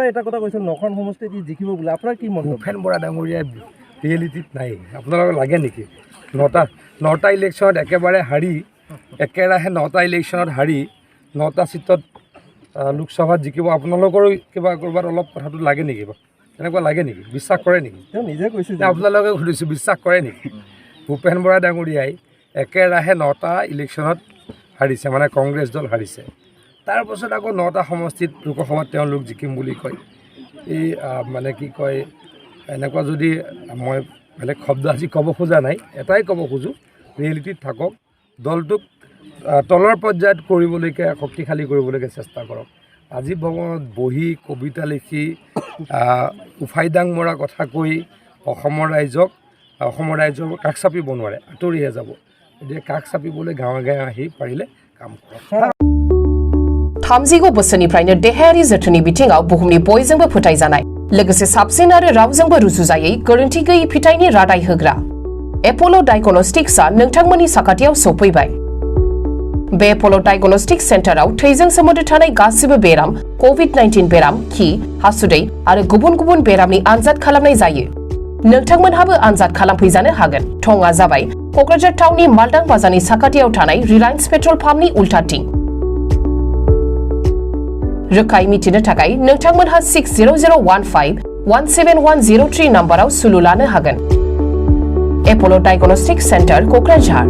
এটা কথা কৈছে নখন সমষ্টিত জিকিব বোলে আপোনাৰ কি মন্তব্য? ভূপেন বৰা ডাঙৰীয়া ৰিয়েলিটিত নাই আপোনালোকক লাগে নেকি? নটা ইলেকশ্যনত একেবাৰে হাৰি একেৰাহে 9টা ইলেকশ্যনত হাৰি 9টা চিটত লোকসভাত জিকিব আপোনালোকৰো কিবা ক'ৰবাত অলপ কথাটো লাগে নেকি বাৰু? এনেকুৱা লাগে নেকি? বিশ্বাস কৰে নেকি? তেওঁ নিজে কৈছে যে আপোনালোকে সুধিছোঁ বিশ্বাস কৰে নেকি? ভূপেন বৰা ডাঙৰীয়াই একেৰাহে 9টা ইলেকশ্যনত হাৰিছে মানে কংগ্ৰেছ দল হাৰিছে। তাৰপাছত আকৌ 9টা সমষ্টিত লোকসভাত তেওঁলোক জিকিম বুলি কয়। এই মানে কি কয় এনেকুৱা যদি মই বেলেগ শব্দ আজি ক'ব খোজা নাই, এটাই ক'ব খোজোঁ ৰিয়েলিটিত থাকক, দলটোক তলৰ পৰ্যায়ত কৰিবলৈকে শক্তিশালী কৰিবলৈকে চেষ্টা কৰক। আজি ভৱনত বহি কবিতা লিখি উফাইদাং মৰা কথা কৈ অসমৰ ৰাইজৰ কাষ চাপিব নোৱাৰে, আঁতৰিহে যাব। এতিয়া কাষ চাপিবলৈ গাঁৱে গাঁৱে আহি পাৰিলে কাম কৰক। 30 बोसोरनिफ्रायनो देहायारि जोथोननि बिथिङाव बुहुमनि बयजोंबो फोथायजानाय लोगोसे साबसिन आरो रावजोंबो रुजुजायै गोरोन्थि गैयै फिथाइनि रादाय होग्रा एप'ल' डायग्नोस्टिक्सआ नोंथांमोननि साखाथियाव सौफैबाय। बे एप'ल' डायग्नोस्टिक सेन्टाराव थैजों सोमोन्दो थानाय गासिबो बेराम, COVID-19 बेराम, खि, हासुदै आरो गुबुन गुबुन बेरामनि आनजाद खालामनाय जायो। नोंथांमोनहाबो आनजाद खालामफैजानो हागोन। थंआ जाबाय क'क्राझार टाउननि मालदां बाजारनि साखाथियाव थानाय रिलायन्स पेट्रल पाम्पनि उल्टाथिं। रोखायै मिथिनो थाखाय नोंथांमोनहा 60015-17103 नाम्बाराव सुलु लानो हागोन। एप'ल' डायग्नोस्टिक सेन्टार क'क्राझार।